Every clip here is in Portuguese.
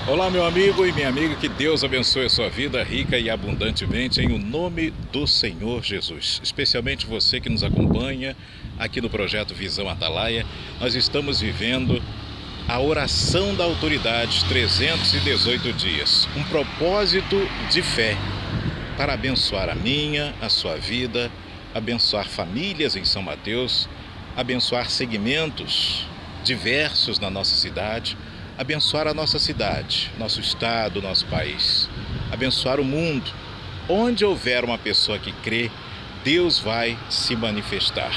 Olá, meu amigo e minha amiga, que Deus abençoe a sua vida rica e abundantemente em o nome do Senhor Jesus. Especialmente você que nos acompanha aqui no projeto Visão Atalaia. Nós estamos vivendo a oração da autoridade, 318 dias. Um propósito de fé para abençoar a minha, a sua vida, abençoar famílias em São Mateus, abençoar segmentos diversos na nossa cidade, abençoar a nossa cidade, nosso estado, nosso país, abençoar o mundo. Onde houver uma pessoa que crê, Deus vai se manifestar.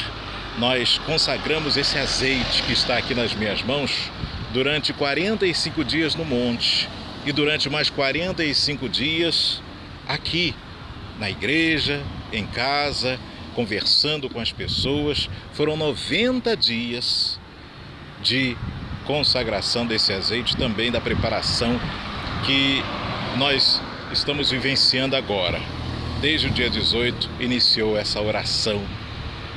Nós consagramos esse azeite que está aqui nas minhas mãos durante 45 dias no monte e durante mais 45 dias aqui na igreja, em casa, conversando com as pessoas. Foram 90 dias de consagração desse azeite, também da preparação que nós estamos vivenciando agora. Desde o dia 18 iniciou essa oração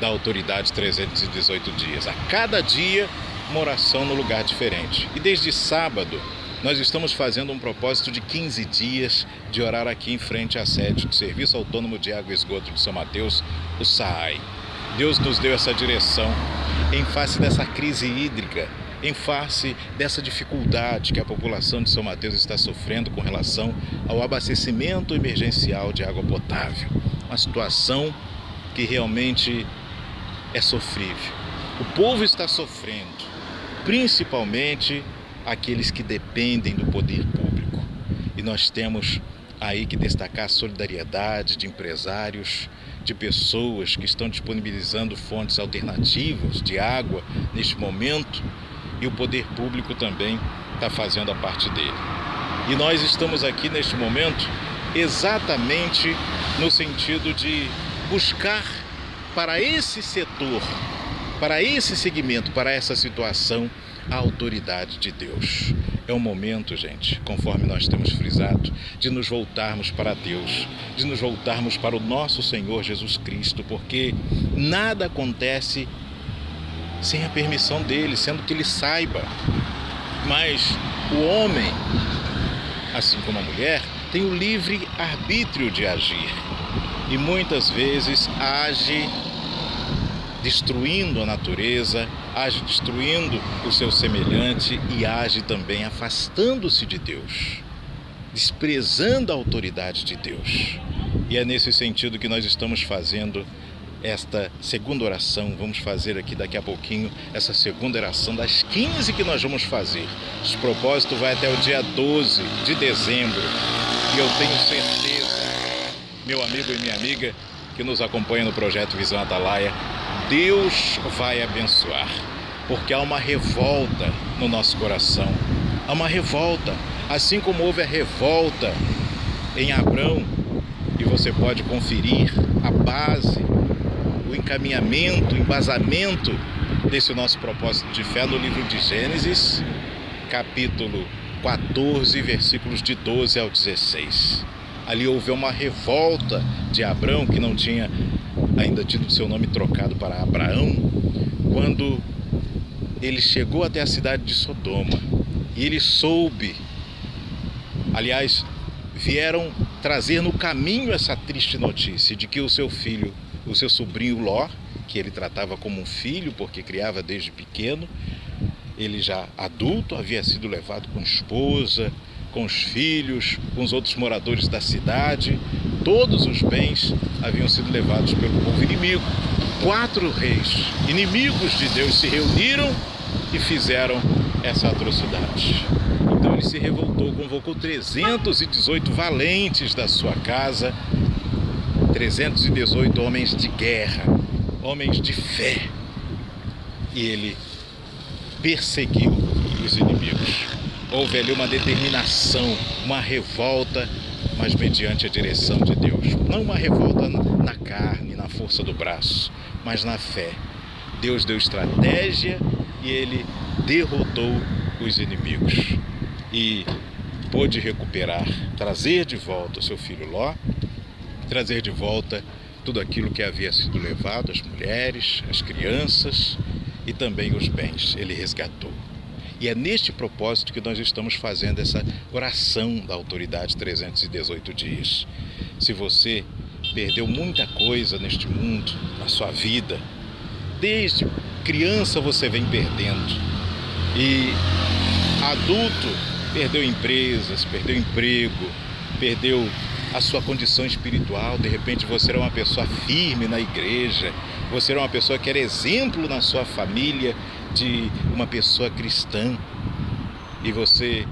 da autoridade, 318 dias. A cada dia uma oração no lugar diferente. E desde sábado nós estamos fazendo um propósito de 15 dias de orar aqui em frente à sede do Serviço Autônomo de Água e Esgoto de São Mateus, o SAAI. Deus nos deu essa direção em face dessa crise hídrica, em face dessa dificuldade que a população de São Mateus está sofrendo com relação ao abastecimento emergencial de água potável. Uma situação que realmente é sofrível. O povo está sofrendo, principalmente aqueles que dependem do poder público. E nós temos aí que destacar a solidariedade de empresários, de pessoas que estão disponibilizando fontes alternativas de água neste momento, e o poder público também está fazendo a parte dele. E nós estamos aqui neste momento exatamente no sentido de buscar para esse setor, para esse segmento, para essa situação, a autoridade de Deus. É um momento, gente, conforme nós temos frisado, de nos voltarmos para Deus, de nos voltarmos para o nosso Senhor Jesus Cristo, porque nada acontece sem a permissão dele, sendo que ele saiba. Mas o homem, assim como a mulher, tem o livre arbítrio de agir e muitas vezes age destruindo a natureza, age destruindo o seu semelhante e age também afastando-se de Deus, desprezando a autoridade de Deus. E é nesse sentido que nós estamos fazendo esta segunda oração. Vamos fazer aqui daqui a pouquinho essa segunda oração das 15 que nós vamos fazer. Esse propósito vai até o dia 12 de dezembro e eu tenho certeza, meu amigo e minha amiga que nos acompanha no projeto Visão Atalaia, Deus vai abençoar, porque há uma revolta no nosso coração. Há uma revolta, assim como houve a revolta em Abrão, e você pode conferir a base, o encaminhamento, o embasamento desse nosso propósito de fé no livro de Gênesis, capítulo 14, versículos de 12 ao 16. Ali houve uma revolta de Abrão, que não tinha ainda tido seu nome trocado para Abraão, quando ele chegou até a cidade de Sodoma. E ele soube, aliás, vieram trazer no caminho essa triste notícia de que o seu filho, o seu sobrinho Ló, que ele tratava como um filho porque criava desde pequeno, ele já adulto havia sido levado com esposa, com os filhos, com os outros moradores da cidade. Todos os bens haviam sido levados pelo povo inimigo. 4 reis inimigos de Deus se reuniram e fizeram essa atrocidade. Então ele se revoltou, convocou 318 valentes da sua casa, 318 homens de guerra, homens de fé, e ele perseguiu os inimigos. Houve ali uma determinação, uma revolta, mas mediante a direção de Deus. Não uma revolta na carne, na força do braço, mas na fé. Deus deu estratégia e ele derrotou os inimigos. E pôde recuperar, trazer de volta o seu filho Ló, trazer de volta tudo aquilo que havia sido levado, as mulheres, as crianças e também os bens. Ele resgatou. E é neste propósito que nós estamos fazendo essa oração da autoridade 318 dias. Se você perdeu muita coisa neste mundo, na sua vida, desde criança você vem perdendo, e adulto perdeu empresas, perdeu emprego, perdeu a sua condição espiritual, de repente você era uma pessoa firme na igreja, você era uma pessoa que era exemplo na sua família de uma pessoa cristã, e você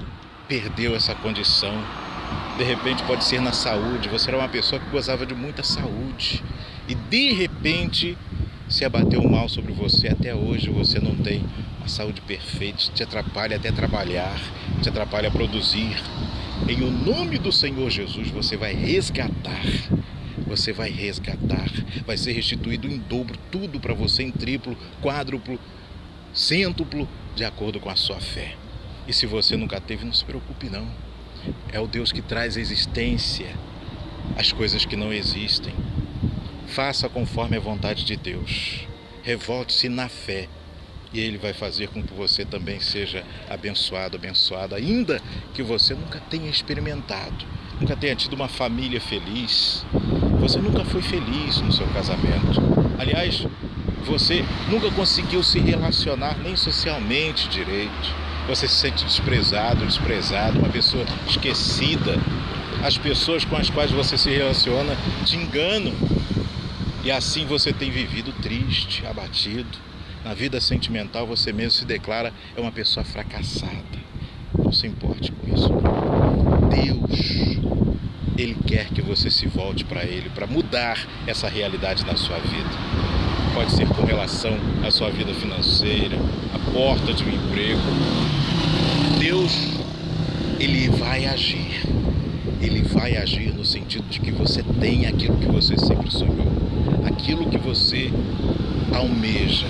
perdeu essa condição. De repente pode ser na saúde, você era uma pessoa que gozava de muita saúde e de repente se abateu um mal sobre você. Até hoje você não tem uma saúde perfeita, te atrapalha até trabalhar, te atrapalha a produzir. Em o nome do Senhor Jesus você vai resgatar, vai ser restituído em dobro, tudo para você em triplo, quádruplo, cêntuplo, de acordo com a sua fé. E se você nunca teve, não se preocupe não. É o Deus que traz à existência as coisas que não existem. Faça conforme a vontade de Deus. Revolte-se na fé. E Ele vai fazer com que você também seja abençoado, abençoada. Ainda que você nunca tenha experimentado, nunca tenha tido uma família feliz. Você nunca foi feliz no seu casamento. Aliás, você nunca conseguiu se relacionar nem socialmente direito. Você se sente desprezado, desprezada, uma pessoa esquecida. As pessoas com as quais você se relaciona te enganam. E assim você tem vivido triste, abatido. Na vida sentimental você mesmo se declara uma pessoa fracassada. Não se importe com isso. Deus, Ele quer que você se volte para Ele, para mudar essa realidade na sua vida. Pode ser com relação à sua vida financeira, à porta de um emprego. Deus, Ele vai agir. Ele vai agir no sentido de que você tem aquilo que você sempre sonhou, aquilo que você almeja,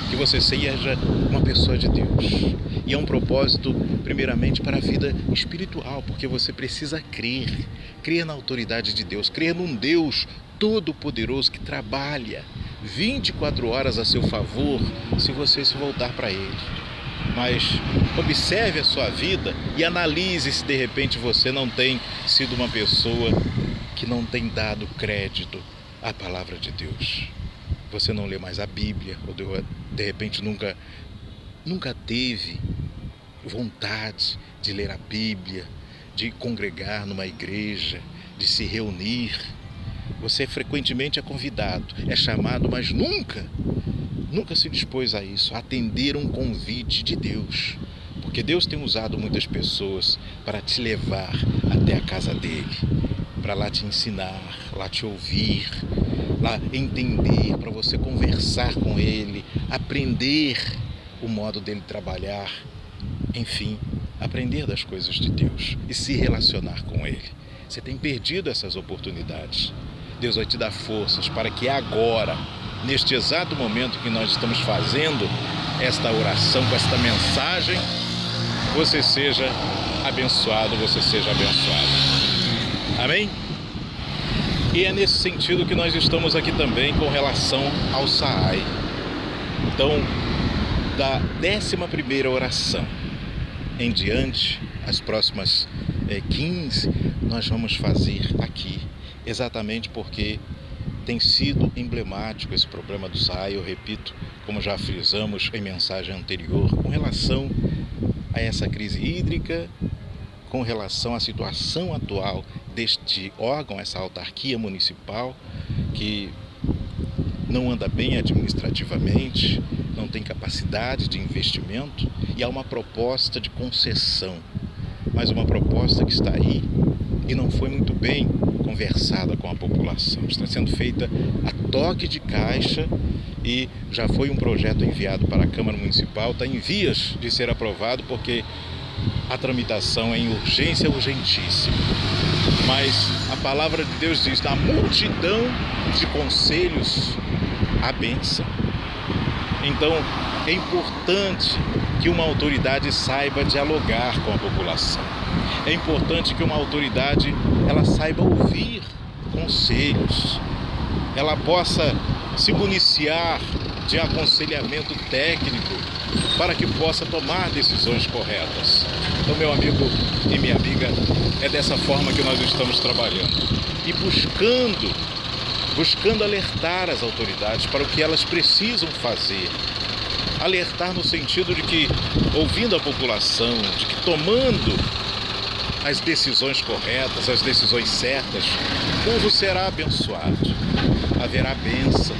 que você seja uma pessoa de Deus. E é um propósito, primeiramente, para a vida espiritual, porque você precisa crer na autoridade de Deus, crer num Deus todo-poderoso que trabalha 24 horas a seu favor, se você se voltar para Ele. Mas observe a sua vida e analise se de repente você não tem sido uma pessoa que não tem dado crédito à palavra de Deus. Você não lê mais a Bíblia, ou de repente nunca teve vontade de ler a Bíblia, de congregar numa igreja, de se reunir. Você frequentemente é convidado, é chamado, mas nunca se dispôs a isso, a atender um convite de Deus. Porque Deus tem usado muitas pessoas para te levar até a casa dele, para lá te ensinar, lá te ouvir, lá entender, para você conversar com ele, aprender o modo dele trabalhar, enfim, aprender das coisas de Deus e se relacionar com ele. Você tem perdido essas oportunidades. Deus vai te dar forças para que agora, neste exato momento que nós estamos fazendo esta oração, com esta mensagem, você seja abençoado, você seja abençoada. Amém? E é nesse sentido que nós estamos aqui também com relação ao SAAI. Então, da 11ª oração em diante, as próximas 15, nós vamos fazer aqui, exatamente porque tem sido emblemático esse problema do SAAI, eu repito, como já frisamos em mensagem anterior, com relação a essa crise hídrica, com relação à situação atual deste órgão, essa autarquia municipal, que não anda bem administrativamente, não tem capacidade de investimento, e há uma proposta de concessão, mas uma proposta que está aí e não foi muito bem conversada com a população. Está sendo feita a toque de caixa e já foi um projeto enviado para a Câmara Municipal, está em vias de ser aprovado porque a tramitação é em urgência, urgentíssima. Mas a palavra de Deus diz, na multidão de conselhos, a bênção. Então, é importante que uma autoridade saiba dialogar com a população. É importante que uma autoridade ela saiba ouvir conselhos. Ela possa se municiar de aconselhamento técnico para que possa tomar decisões corretas. Então, meu amigo e minha amiga, é dessa forma que nós estamos trabalhando e buscando alertar as autoridades para o que elas precisam fazer. Alertar no sentido de que, ouvindo a população, de que tomando as decisões corretas, as decisões certas, o povo será abençoado, haverá bênção,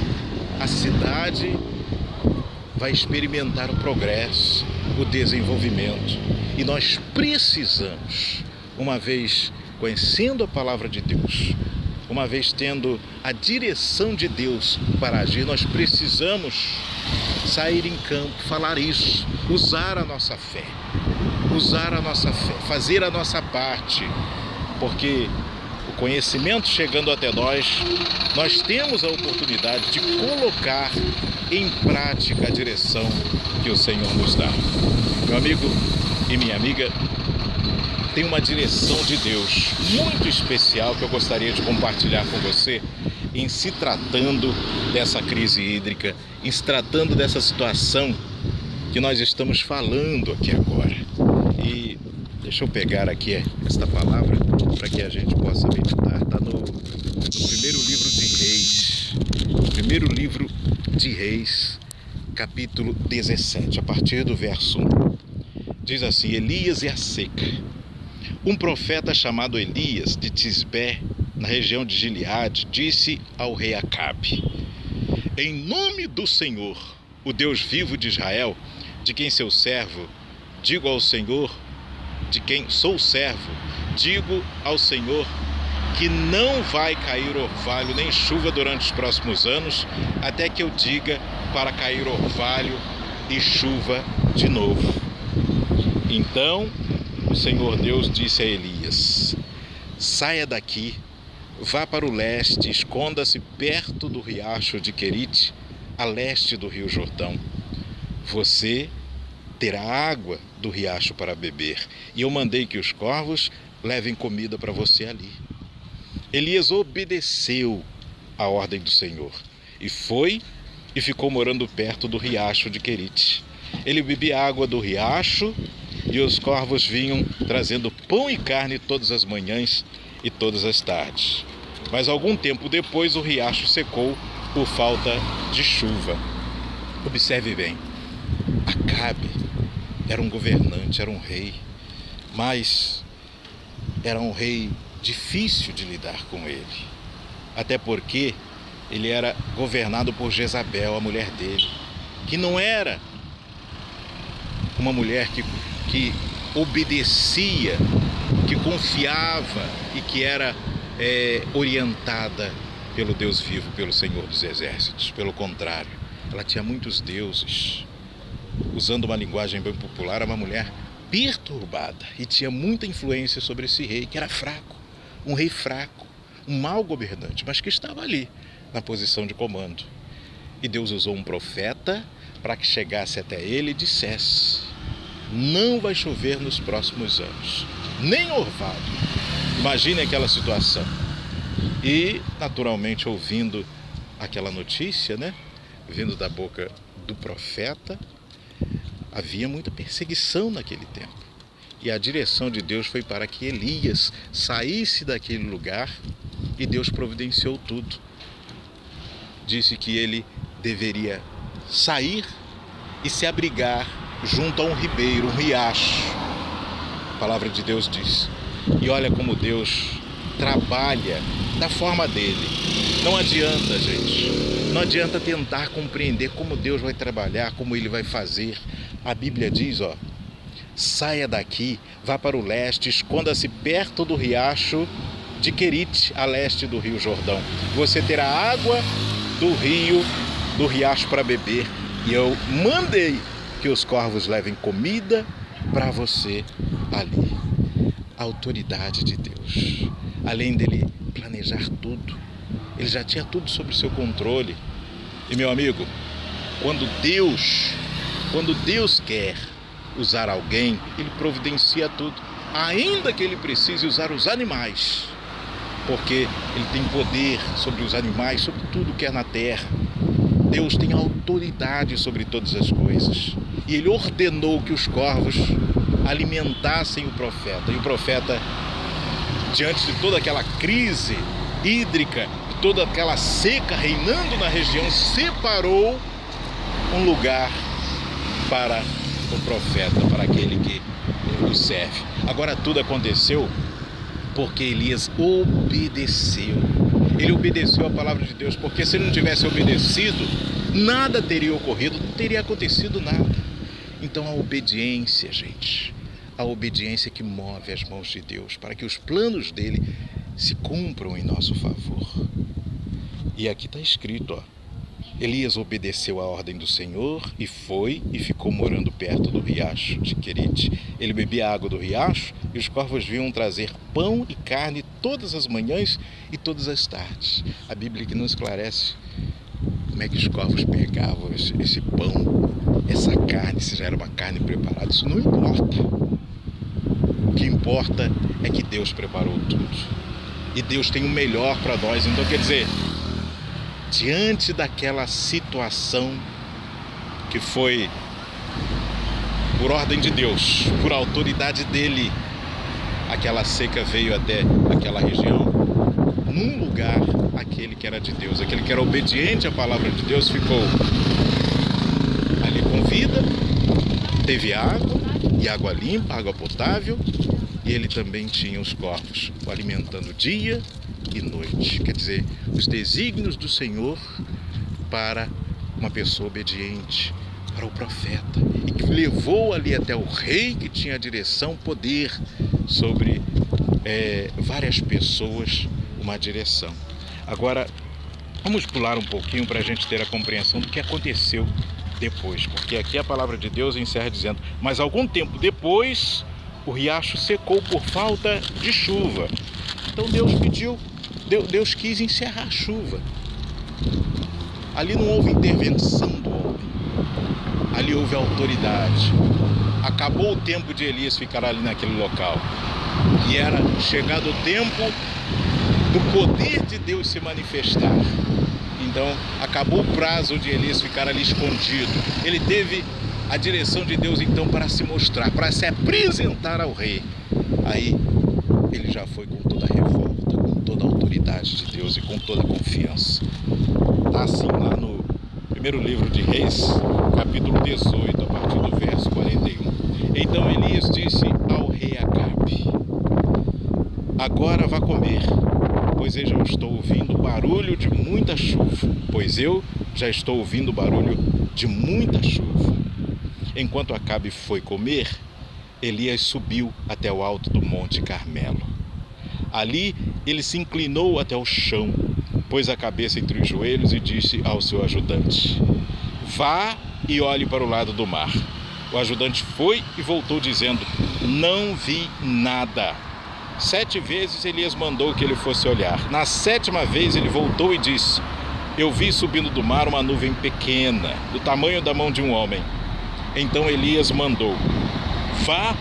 a cidade vai experimentar o progresso, o desenvolvimento. E nós precisamos, uma vez conhecendo a palavra de Deus, uma vez tendo a direção de Deus para agir, nós precisamos sair em campo, falar isso, usar a nossa fé, fazer a nossa parte, porque o conhecimento chegando até nós temos a oportunidade de colocar em prática a direção que o Senhor nos dá. Meu amigo e minha amiga, tem uma direção de Deus muito especial que eu gostaria de compartilhar com você em se tratando dessa crise hídrica, em se tratando dessa situação que nós estamos falando aqui agora. E deixa eu pegar aqui esta palavra para que a gente possa meditar. Está no primeiro livro de Reis. Primeiro livro de Reis, capítulo 17, a partir do verso 1. Diz assim: Elias e a seca. Um profeta chamado Elias, de Tisbé, na região de Gileade, disse ao rei Acabe: Em nome do Senhor, o Deus vivo de Israel, de quem seu servo, digo ao Senhor, de quem sou servo, digo ao Senhor, que não vai cair orvalho nem chuva durante os próximos anos, até que eu diga para cair orvalho e chuva de novo. Então o Senhor Deus disse a Elias: Saia daqui, vá para o leste, esconda-se perto do riacho de Querite, a leste do rio Jordão. Você terá água do riacho para beber, e eu mandei que os corvos levem comida para você ali. Elias obedeceu a ordem do Senhor, e foi e ficou morando perto do riacho de Querite. Ele bebia água do riacho, e os corvos vinham trazendo pão e carne todas as manhãs e todas as tardes. Mas algum tempo depois o riacho secou por falta de chuva. Observe bem, Acabe era um governante, era um rei, mas era um rei difícil de lidar com ele. Até porque ele era governado por Jezabel, a mulher dele, que não era uma mulher que obedecia, que confiava e que era orientada pelo Deus vivo, pelo Senhor dos Exércitos. Pelo contrário, ela tinha muitos deuses. Usando uma linguagem bem popular, era uma mulher perturbada e tinha muita influência sobre esse rei, que era fraco, um rei fraco, um mau governante, mas que estava ali na posição de comando. E Deus usou um profeta para que chegasse até ele e dissesse: não vai chover nos próximos anos, nem orvalho. Imagine aquela situação. E, naturalmente, ouvindo aquela notícia, vindo da boca do profeta, havia muita perseguição naquele tempo. E a direção de Deus foi para que Elias saísse daquele lugar, e Deus providenciou tudo. Disse que ele deveria sair e se abrigar junto a um ribeiro, um riacho. A palavra de Deus diz. E olha como Deus trabalha da forma dele. Não adianta, gente. Não adianta tentar compreender como Deus vai trabalhar, como ele vai fazer. A Bíblia diz, saia daqui, vá para o leste, esconda-se perto do riacho de Querite, a leste do rio Jordão. Você terá água do riacho para beber, e eu mandei que os corvos levem comida para você ali. A autoridade de Deus, além dele planejar tudo, ele já tinha tudo sob seu controle. E meu amigo, quando Deus quer usar alguém, ele providencia tudo, ainda que ele precise usar os animais, porque ele tem poder sobre os animais, sobre tudo que é na terra. Deus tem autoridade sobre todas as coisas. e ele ordenou que os corvos alimentassem o profeta. E o profeta, diante de toda aquela crise hídrica, de toda aquela seca reinando na região, separou um lugar para o profeta, para aquele que o serve. Agora tudo aconteceu porque Elias obedeceu. Ele obedeceu a palavra de Deus, porque se ele não tivesse obedecido, nada teria ocorrido, não teria acontecido nada. Então a obediência, gente, a obediência que move as mãos de Deus para que os planos dele se cumpram em nosso favor. E aqui está escrito, ó, Elias obedeceu à ordem do Senhor e foi e ficou morando perto do riacho de Querite. Ele bebia água do riacho e os corvos vinham trazer pão e carne todas as manhãs e todas as tardes. A Bíblia que não esclarece como é que os corvos pegavam esse pão, essa carne, se já era uma carne preparada. Isso não importa. O que importa é que Deus preparou tudo. E Deus tem o melhor para nós. Então, quer dizer, diante daquela situação que foi por ordem de Deus, por autoridade dele, aquela seca veio até aquela região, num lugar, aquele que era de Deus, aquele que era obediente à palavra de Deus, ficou ali com vida, teve água, e água limpa, água potável, e ele também tinha os corvos, o alimentando dia e noite. Quer dizer, os desígnios do Senhor para uma pessoa obediente, para o profeta, e que levou ali até o rei, que tinha a direção, poder sobre várias pessoas, uma direção. Agora, vamos pular um pouquinho para a gente ter a compreensão do que aconteceu depois, porque aqui a palavra de Deus encerra dizendo: mas algum tempo depois o riacho secou por falta de chuva. Então Deus pediu, Deus quis encerrar a chuva. Ali não houve intervenção do homem, ali houve autoridade. Acabou o tempo de Elias ficar ali naquele local, e era chegado o tempo do poder de Deus se manifestar. Então acabou o prazo de Elias ficar ali escondido. Ele teve a direção de Deus então para se mostrar, para se apresentar ao rei. Aí ele já foi com toda a revolta, com toda a autoridade de Deus e com toda a confiança. Está assim lá no primeiro livro de Reis, capítulo 18, a partir do verso 41. Então Elias disse ao rei Acabe: agora vá comer, pois eu já estou ouvindo barulho de muita chuva. Enquanto Acabe foi comer, Elias subiu até o alto do Monte Carmelo. Ali ele se inclinou até o chão, pôs a cabeça entre os joelhos e disse ao seu ajudante: vá e olhe para o lado do mar. O ajudante foi e voltou dizendo: não vi nada. 7 vezes Elias mandou que ele fosse olhar. Na 7ª vez ele voltou e disse: eu vi subindo do mar uma nuvem pequena, do tamanho da mão de um homem. Então Elias mandou: vá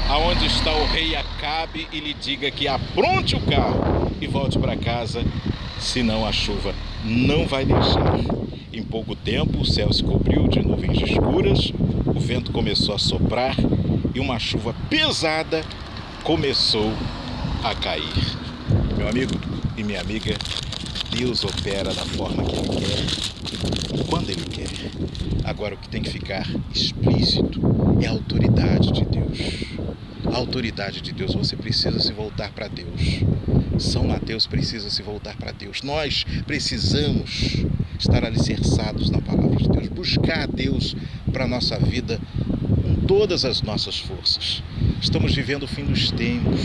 aonde está o rei Acabe e lhe diga que apronte o carro e volte para casa, senão a chuva não vai deixar. Em pouco tempo o céu se cobriu de nuvens escuras, o vento começou a soprar e uma chuva pesada começou a cair. Meu amigo e minha amiga, Deus opera da forma que Ele quer, quando Ele quer. Agora o que tem que ficar explícito é a autoridade de Deus. A autoridade de Deus, você precisa se voltar para Deus. São Mateus precisa se voltar para Deus. Nós precisamos estar alicerçados na palavra de Deus, buscar a Deus para a nossa vida com todas as nossas forças. Estamos vivendo o fim dos tempos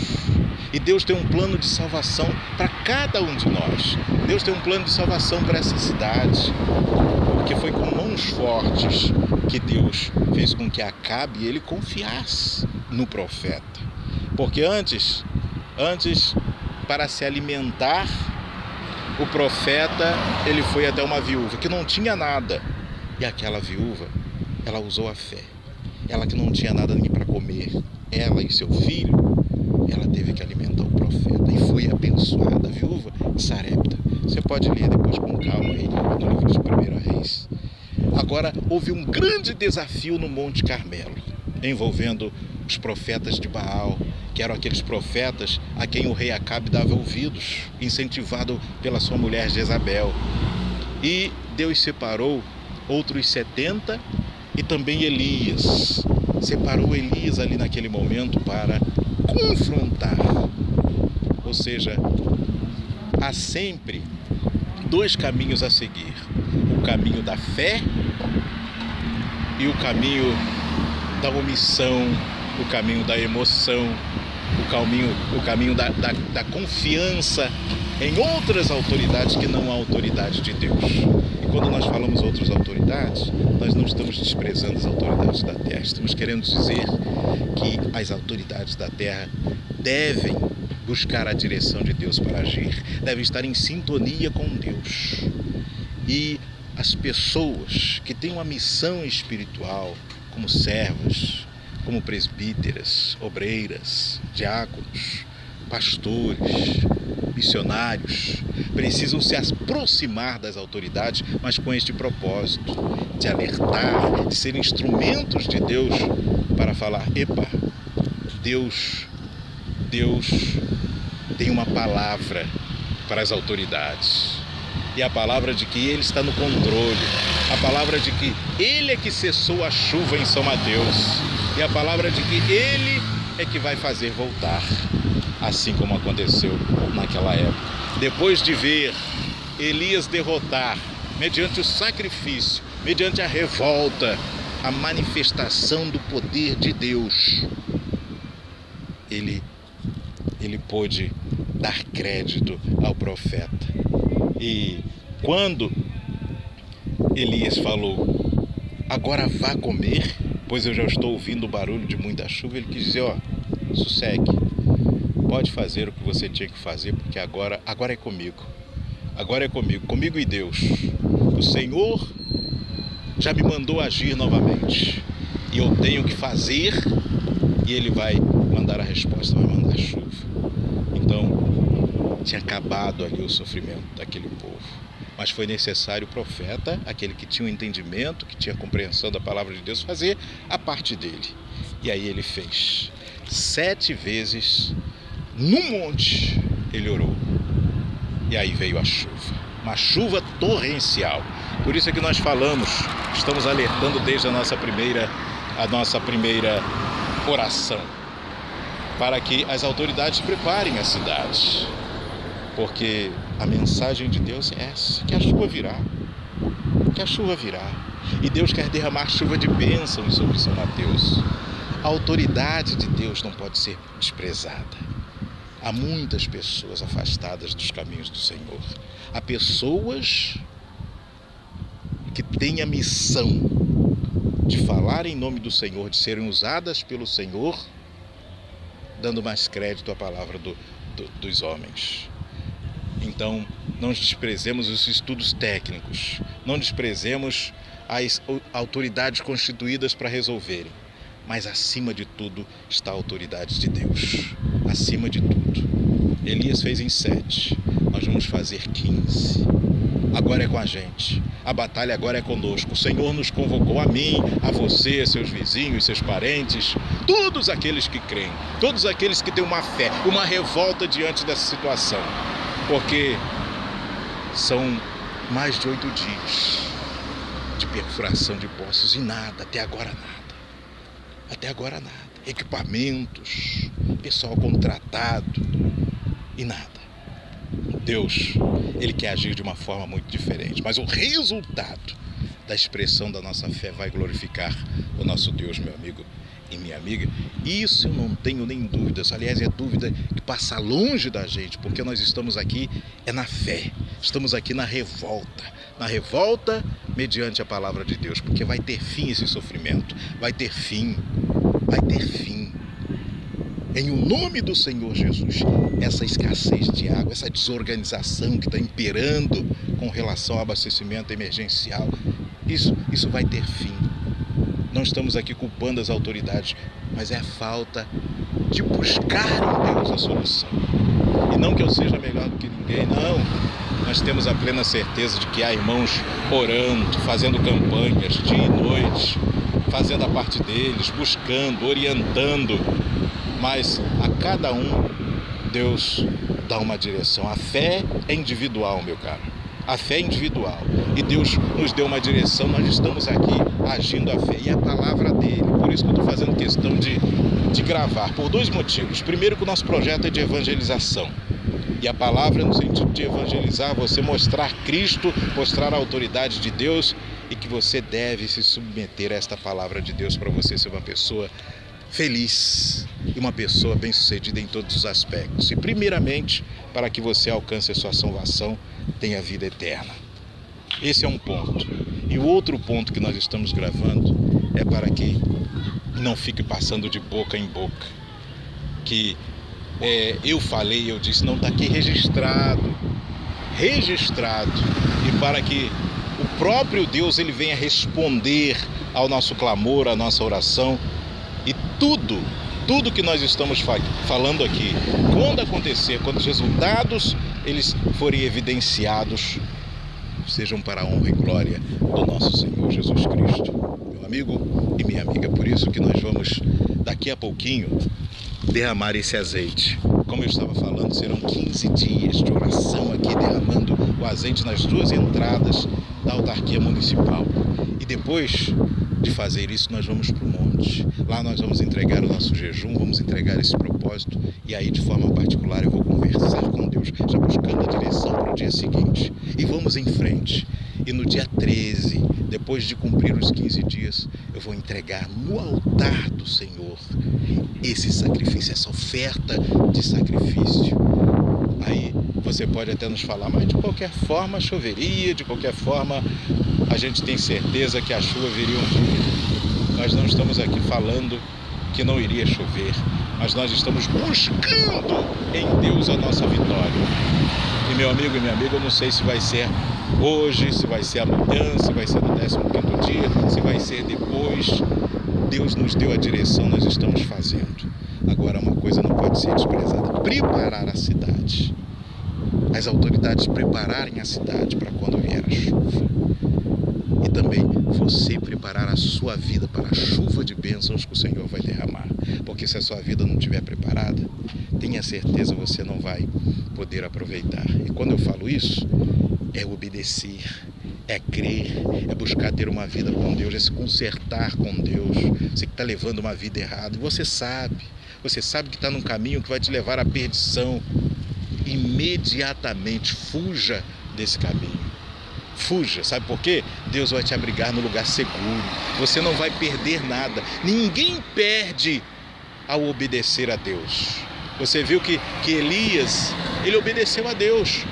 e Deus tem um plano de salvação para cada um de nós. Deus tem um plano de salvação para essa cidade, porque foi com mãos fortes que Deus fez com que Acabe ele confiasse no profeta. Porque antes, para se alimentar, o profeta ele foi até uma viúva que não tinha nada, e aquela viúva ela usou a fé. Ela que não tinha nada nem para comer, ela e seu filho, ela teve que alimentar o profeta e foi abençoada, a viúva de Sarepta. Você pode ler depois com calma aí no livro de 1 Reis. Agora, houve um grande desafio no Monte Carmelo, envolvendo os profetas de Baal, que eram aqueles profetas a quem o rei Acabe dava ouvidos, incentivado pela sua mulher Jezabel. E Deus separou outros 70 e também Elias. Separou Elias ali naquele momento para confrontar. Ou seja, há sempre dois caminhos a seguir: o caminho da fé e o caminho da omissão, o caminho da emoção, o caminho da confiança em outras autoridades que não a autoridade de Deus. E quando nós falamos outras autoridades, nós não estamos desprezando as autoridades da terra, estamos querendo dizer que as autoridades da terra devem buscar a direção de Deus para agir, devem estar em sintonia com Deus. E as pessoas que têm uma missão espiritual, como servas, como presbíteras, obreiras, diáconos, pastores, missionários, precisam se aproximar das autoridades, mas com este propósito de alertar, de ser instrumentos de Deus para falar: epa, Deus tem uma palavra para as autoridades. E a palavra de que Ele está no controle, a palavra de que Ele é que cessou a chuva em São Mateus, e a palavra de que Ele é que vai fazer voltar, assim como aconteceu naquela época. Depois de ver Elias derrotar, mediante o sacrifício, mediante a revolta, a manifestação do poder de Deus, ele pôde dar crédito ao profeta. E quando Elias falou: agora vá comer, pois eu já estou ouvindo o barulho de muita chuva, ele quis dizer: sossegue, pode fazer o que você tinha que fazer, porque agora é comigo. Agora é comigo e Deus. O Senhor já me mandou agir novamente, e eu tenho que fazer, e Ele vai mandar a resposta, vai mandar a chuva. Então, tinha acabado ali o sofrimento daquele povo, mas foi necessário o profeta, aquele que tinha o entendimento, que tinha a compreensão da palavra de Deus, fazer a parte dele. E aí ele fez. 7 vezes no monte ele orou, e aí veio a chuva, uma chuva torrencial. Por isso é que nós falamos, estamos alertando desde a nossa primeira oração, para que as autoridades preparem a cidade, porque a mensagem de Deus é essa: que a chuva virá, e Deus quer derramar chuva de bênçãos sobre São Mateus. A autoridade de Deus não pode ser desprezada. Há muitas pessoas afastadas dos caminhos do Senhor, há pessoas que têm a missão de falar em nome do Senhor, de serem usadas pelo Senhor, dando mais crédito à palavra dos homens. Então, não desprezemos os estudos técnicos, não desprezemos as autoridades constituídas para resolverem, mas acima de tudo está a autoridade de Deus, acima de tudo. Elias fez em 7, nós vamos fazer 15. Agora é com a gente, a batalha agora é conosco. O Senhor nos convocou, a mim, a você, seus vizinhos, seus parentes, todos aqueles que creem, todos aqueles que têm uma fé, uma revolta diante dessa situação, porque são mais de 8 dias de perfuração de poços e nada, até agora nada, equipamentos, pessoal contratado e nada. Deus, Ele quer agir de uma forma muito diferente, mas o resultado da expressão da nossa fé vai glorificar o nosso Deus, meu amigo e minha amiga. Isso eu não tenho nem dúvidas. Aliás, é dúvida que passa longe da gente, porque nós estamos aqui na fé, estamos aqui na revolta mediante a palavra de Deus, porque vai ter fim esse sofrimento, vai ter fim. Em o nome do Senhor Jesus, essa escassez de água, essa desorganização que está imperando com relação ao abastecimento emergencial, isso vai ter fim. Não estamos aqui culpando as autoridades, mas é a falta de buscar em Deus a solução. E não que eu seja melhor do que ninguém, não. nós temos a plena certeza de que há irmãos orando, fazendo campanhas dia e noite, fazendo a parte deles, buscando, orientando, mas a cada um Deus dá uma direção. A fé é individual, meu caro. A fé é individual. E Deus nos deu uma direção, nós estamos aqui agindo a fé. E a palavra dele. Por isso que eu estou fazendo questão de gravar. Por dois motivos. Primeiro, que o nosso projeto é de evangelização. E a palavra no sentido de evangelizar, você mostrar Cristo, mostrar a autoridade de Deus e que você deve se submeter a esta palavra de Deus para você ser uma pessoa feliz e uma pessoa bem-sucedida em todos os aspectos. E primeiramente, para que você alcance a sua salvação, tenha vida eterna. Esse é um ponto. E o outro ponto que nós estamos gravando é para que não fique passando de boca em boca. Que eu falei, eu disse, não está aqui registrado. E para que o próprio Deus ele venha responder ao nosso clamor, à nossa oração. E tudo que nós estamos falando aqui, quando acontecer, quando os resultados eles forem evidenciados, sejam para a honra e glória do nosso Senhor Jesus Cristo. Meu amigo e minha amiga, por isso que nós vamos, daqui a pouquinho, derramar esse azeite. Como eu estava falando, serão 15 dias de oração aqui, derramando o azeite nas duas entradas da autarquia municipal. E depois de fazer isso, nós vamos para o monte. Lá nós vamos entregar o nosso jejum, vamos entregar esse propósito. E aí, de forma particular, eu vou conversar com Deus, já buscando a direção para o dia seguinte. E vamos em frente. E no dia 13, depois de cumprir os 15 dias, eu vou entregar no altar do Senhor esse sacrifício, essa oferta de sacrifício. Aí você pode até nos falar, mas de qualquer forma choveria, de qualquer forma a gente tem certeza que a chuva viria um dia. Nós não estamos aqui falando que não iria chover, mas nós estamos buscando em Deus a nossa vitória. E meu amigo e minha amiga, eu não sei se vai ser hoje, se vai ser amanhã, se vai ser no 15º dia, se vai ser depois. Deus nos deu a direção, nós estamos fazendo. Agora, uma coisa não pode ser desprezada: preparar a cidade. As autoridades prepararem a cidade para quando vier a chuva. E também você preparar a sua vida para a chuva de bênçãos que o Senhor vai derramar. Porque se a sua vida não estiver preparada, tenha certeza você não vai poder aproveitar. E quando eu falo isso, é obedecer, é crer, é buscar ter uma vida com Deus, é se consertar com Deus. Você que está levando uma vida errada, e você sabe que está num caminho que vai te levar à perdição. Imediatamente fuja desse caminho. Fuja, sabe por quê? Deus vai te abrigar no lugar seguro. Você não vai perder nada. Ninguém perde ao obedecer a Deus. Você viu que Elias, ele obedeceu a Deus.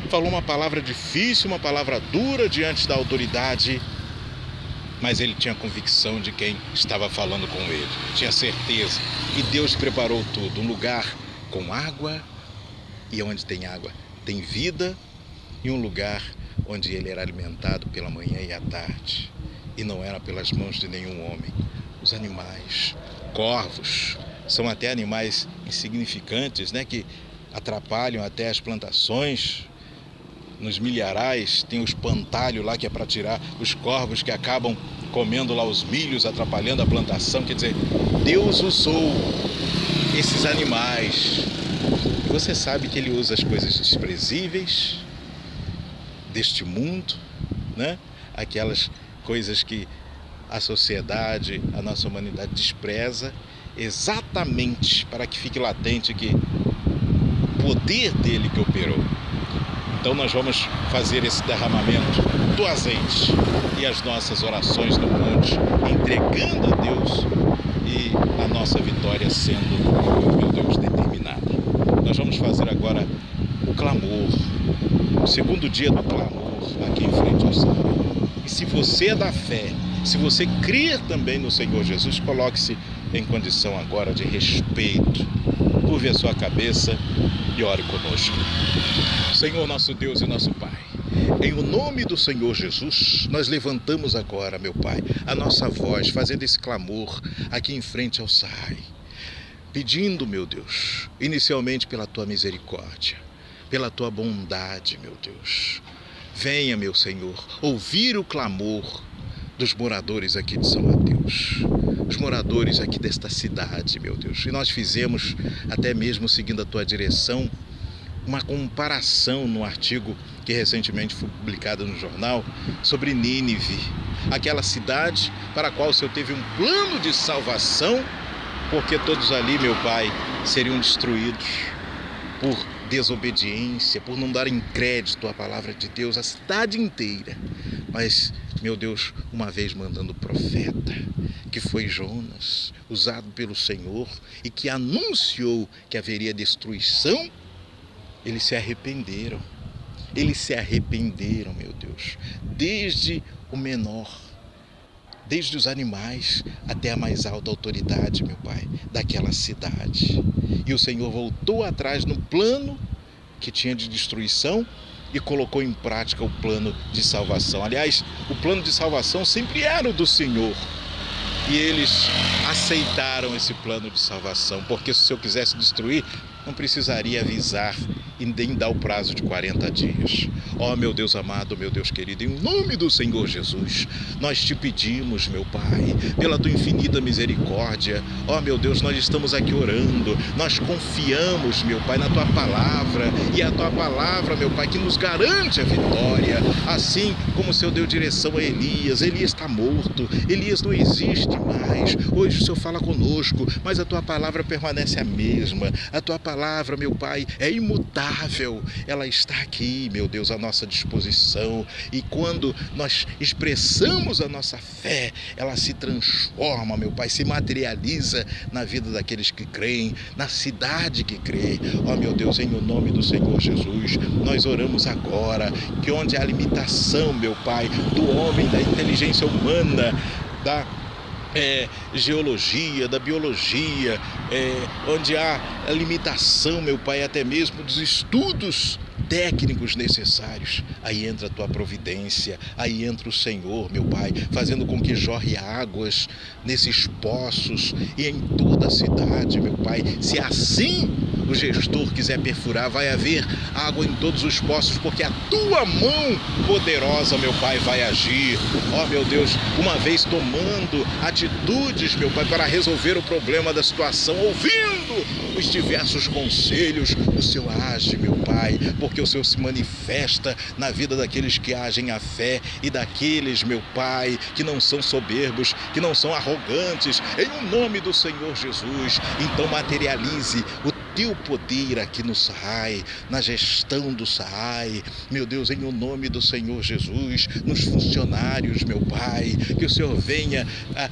Falou uma palavra difícil, uma palavra dura diante da autoridade, mas ele tinha convicção de quem estava falando com ele. Tinha certeza. E Deus preparou tudo. Um lugar com água, e onde tem água tem vida, e um lugar onde ele era alimentado pela manhã e à tarde, e não era pelas mãos de nenhum homem. Os animais, corvos, são até animais insignificantes, né, que atrapalham até as plantações. Nos milharais tem o espantalho lá que é para tirar os corvos que acabam comendo lá os milhos, atrapalhando a plantação. Quer dizer, Deus usou esses animais. E você sabe que ele usa as coisas desprezíveis deste mundo, né? Aquelas coisas que a sociedade, a nossa humanidade despreza, exatamente para que fique latente que o poder dele que operou. Então nós vamos fazer esse derramamento do azeite e as nossas orações no monte, entregando a Deus e a nossa vitória sendo, meu Deus, determinada. Nós vamos fazer agora o clamor, o segundo dia do clamor aqui em frente ao Senhor. E se você é da fé, se você crer também no Senhor Jesus, coloque-se em condição agora de respeito. Curve a sua cabeça e ore conosco. Senhor nosso Deus e nosso Pai, em o nome do Senhor Jesus, nós levantamos agora, meu Pai, a nossa voz, fazendo esse clamor aqui em frente ao SAI, pedindo, meu Deus, inicialmente pela Tua misericórdia. pela tua bondade, meu Deus. Venha, meu Senhor, ouvir o clamor dos moradores aqui de São Mateus, os moradores aqui desta cidade, meu Deus. E nós fizemos, até mesmo seguindo a tua direção, uma comparação no artigo que recentemente foi publicado no jornal sobre Nínive, aquela cidade para a qual o Senhor teve um plano de salvação, porque todos ali, meu Pai, seriam destruídos por desobediência, por não darem crédito à palavra de Deus, a cidade inteira. Mas, meu Deus, uma vez mandando o profeta, que foi Jonas, usado pelo Senhor e que anunciou que haveria destruição, eles se arrependeram. Eles se arrependeram, meu Deus, desde o menor, desde os animais até a mais alta autoridade, meu Pai, daquela cidade. E o Senhor voltou atrás no plano que tinha de destruição e colocou em prática o plano de salvação. Aliás, o plano de salvação sempre era o do Senhor. E eles aceitaram esse plano de salvação, porque se o Senhor quisesse destruir, não precisaria avisar e nem dar o prazo de 40 dias. Ó, meu Deus amado, meu Deus querido, em nome do Senhor Jesus, nós te pedimos, meu Pai, pela tua infinita misericórdia. Ó, meu Deus, nós estamos aqui orando, nós confiamos, meu Pai, na tua palavra, e a tua palavra, meu Pai, que nos garante a vitória, assim como o Senhor deu direção a Elias. Elias está morto, Elias não existe mais. Hoje o Senhor fala conosco, mas a tua palavra permanece a mesma. A tua palavra, meu Pai, é imutável. Ela está aqui, meu Deus, à nossa disposição. E quando nós expressamos a nossa fé, ela se transforma, meu Pai, se materializa na vida daqueles que creem, na cidade que crê. Ó, meu Deus, em o nome do Senhor Jesus, nós oramos agora que onde há limitação, meu Pai, do homem, da inteligência humana, da geologia, da biologia, onde há a limitação, meu Pai, até mesmo dos estudos técnicos necessários, aí entra a tua providência, aí entra o Senhor, meu Pai, fazendo com que jorre águas nesses poços e em toda a cidade, meu Pai. Se assim o gestor quiser perfurar, vai haver água em todos os poços, porque a tua mão poderosa, meu Pai, vai agir. Ó, meu Deus, uma vez tomando atitudes, meu Pai, para resolver o problema da situação, ouvindo os diversos conselhos, o Senhor age, meu Pai, porque o Senhor se manifesta na vida daqueles que agem a fé e daqueles, meu Pai, que não são soberbos, que não são arrogantes, em nome do Senhor Jesus. Então materialize o teu poder aqui no SAAI, na gestão do SAAI, meu Deus, em o nome do Senhor Jesus, nos funcionários, meu Pai, que o Senhor venha a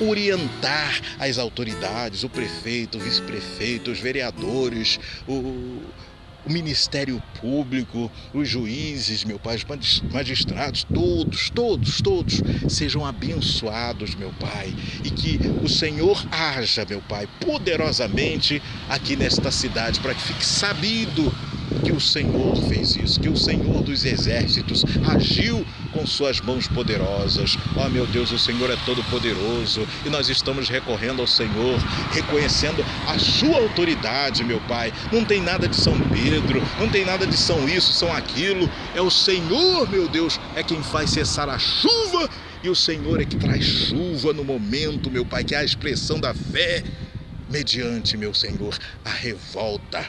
orientar as autoridades, o prefeito, o vice-prefeito, os vereadores, o Ministério Público, os juízes, meu Pai, os magistrados, todos sejam abençoados, meu Pai, e que o Senhor haja, meu Pai, poderosamente aqui nesta cidade, para que fique sabido que o Senhor fez isso, que o Senhor dos exércitos agiu com suas mãos poderosas. Ó, meu Deus, o Senhor é todo poderoso e nós estamos recorrendo ao Senhor, reconhecendo a sua autoridade, meu Pai. Não tem nada de São Pedro, não tem nada de São isso, São aquilo. É o Senhor, meu Deus, é quem faz cessar a chuva, e o Senhor é que traz chuva no momento, meu Pai, que é a expressão da fé, mediante, meu Senhor, a revolta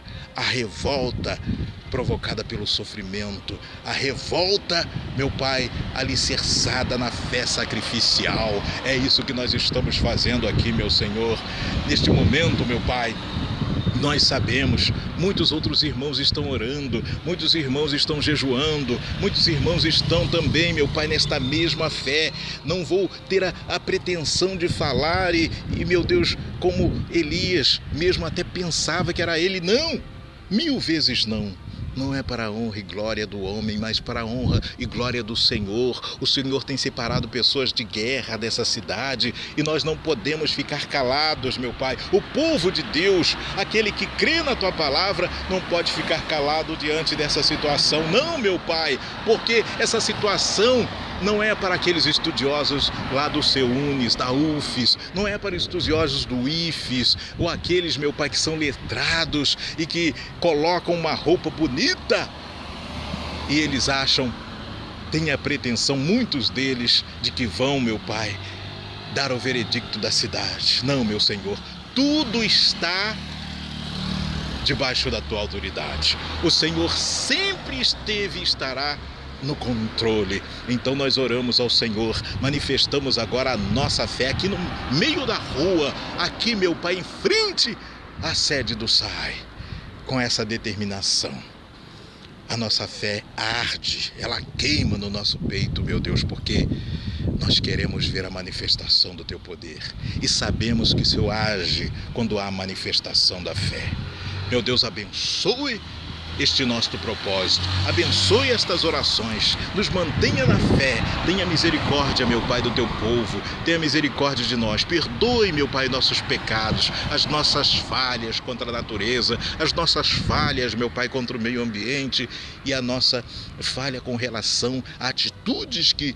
provocada pelo sofrimento, a revolta, meu Pai, alicerçada na fé sacrificial. É isso que nós estamos fazendo aqui, meu Senhor. Neste momento, meu Pai, nós sabemos, muitos outros irmãos estão orando, muitos irmãos estão jejuando, muitos irmãos estão também, meu Pai, nesta mesma fé. Não vou ter a pretensão de falar e, meu Deus, como Elias mesmo até pensava que era ele. Não, 1000 vezes não. Não é para a honra e glória do homem, mas para a honra e glória do Senhor. O Senhor tem separado pessoas de guerra dessa cidade e nós não podemos ficar calados, meu Pai. O povo de Deus, aquele que crê na Tua palavra, não pode ficar calado diante dessa situação. Não, meu Pai, porque essa situação não é para aqueles estudiosos lá do CEUNES, da UFES, não é para estudiosos do IFES, ou aqueles, meu Pai, que são letrados e que colocam uma roupa bonita e eles acham, têm a pretensão, muitos deles, de que vão, meu Pai, dar o veredicto da cidade. Não, meu Senhor, tudo está debaixo da tua autoridade. O Senhor sempre esteve e estará no controle. Então nós oramos ao Senhor, manifestamos agora a nossa fé aqui no meio da rua, aqui, meu Pai, em frente à sede do SAI, com essa determinação. A nossa fé arde, ela queima no nosso peito, meu Deus, porque nós queremos ver a manifestação do teu poder e sabemos que o Senhor age quando há manifestação da fé. Meu Deus, abençoe este nosso propósito, abençoe estas orações, nos mantenha na fé, tenha misericórdia, meu Pai, do teu povo, tenha misericórdia de nós, perdoe, meu Pai, nossos pecados, as nossas falhas contra a natureza, as nossas falhas, meu Pai, contra o meio ambiente e a nossa falha com relação a atitudes que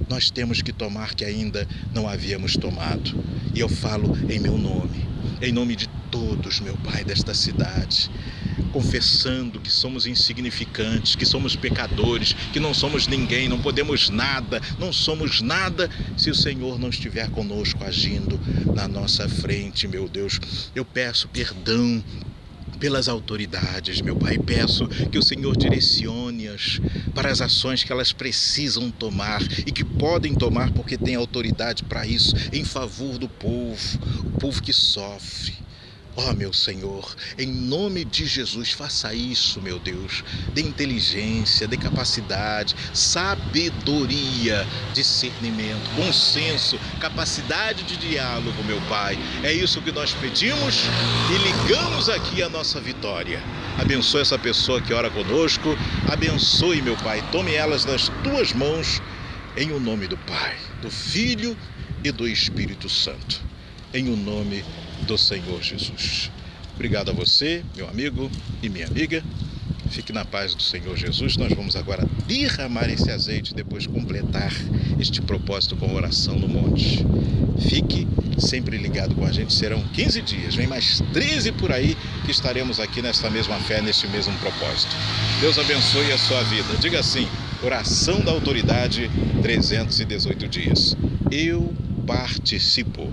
nós temos que tomar que ainda não havíamos tomado. E eu falo em meu nome, em nome de todos, meu Pai, desta cidade, confessando que somos insignificantes, que somos pecadores, que não somos ninguém, não podemos nada, não somos nada se o Senhor não estiver conosco agindo na nossa frente, meu Deus. Eu peço perdão pelas autoridades, meu Pai, peço que o Senhor direcione-as para as ações que elas precisam tomar e que podem tomar porque tem autoridade para isso, em favor do povo, o povo que sofre. Ó, meu Senhor, em nome de Jesus, faça isso, meu Deus. Dê inteligência, dê capacidade, sabedoria, discernimento, bom senso, capacidade de diálogo, meu Pai. É isso que nós pedimos e ligamos aqui a nossa vitória. Abençoe essa pessoa que ora conosco. Abençoe, meu Pai. Tome elas nas tuas mãos, em o nome do Pai, do Filho e do Espírito Santo. Em o nome do Senhor Jesus. Obrigado a você, meu amigo e minha amiga. Fique na paz do Senhor Jesus. Nós vamos agora derramar esse azeite e depois completar este propósito com oração no monte. Fique sempre ligado com a gente. Serão 15 dias, vem mais 13 por aí que estaremos aqui nesta mesma fé, neste mesmo propósito. Deus abençoe a sua vida. Diga assim: oração da autoridade, 318 dias. Eu participo.